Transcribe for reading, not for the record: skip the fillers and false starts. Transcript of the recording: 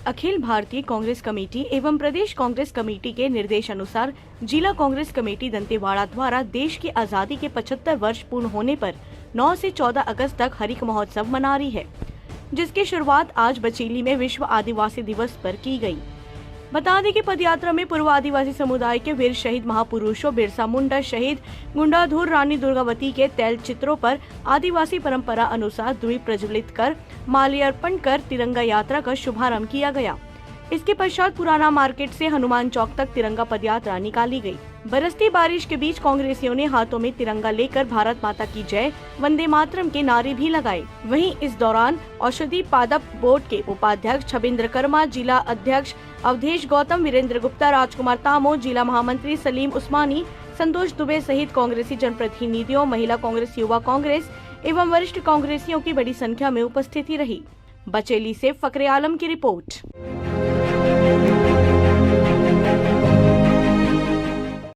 Akhil Bharatiya Congress committee एवं प्रदेश Congress committee के निर्देश अनुसार जिला कांग्रेस कमेटी दंतेवाड़ा द्वारा देश की आज़ादी के 75 वर्ष पूर्ण होने पर 9 से 14 अगस्त तक हरित महोत्सव मना रही है, जिसकी शुरुआत आज बचेली में विश्व आदिवासी दिवस पर की गई। बता दें कि पदयात्रा में पूर्व आदिवासी समुदाय के वीर शहीद महापुरुषों बिरसा मुंडा शहीद गुंडाधुर रानी दुर्गावती के तैल चित्रों पर आदिवासी परंपरा अनुसार द्वीप प्रज्वलित कर माल्यार्पण कर तिरंगा यात्रा का शुभारंभ किया गया। इसके पश्चात पुराना मार्केट से हनुमान चौक तक तिरंगा पदयात्रा निकाली गई। बरसती बारिश के बीच कांग्रेसियों ने हाथों में तिरंगा लेकर भारत माता की जय वंदे मातरम के नारे भी लगाए। वहीं इस दौरान औषधि पादप बोर्ड के उपाध्यक्ष छबिंद्र कर्मा, जिला अध्यक्ष अवधेश गौतम, वीरेंद्र गुप्ता, राजकुमार तामो, जिला महामंत्री सलीम उस्मानी, संतोष दुबे सहित कांग्रेसी जनप्रतिनिधियों, महिला कांग्रेस, युवा कांग्रेस एवं वरिष्ठ कांग्रेसियों की बड़ी संख्या में उपस्थिति रही। बचेली से फकरे आलम की रिपोर्ट।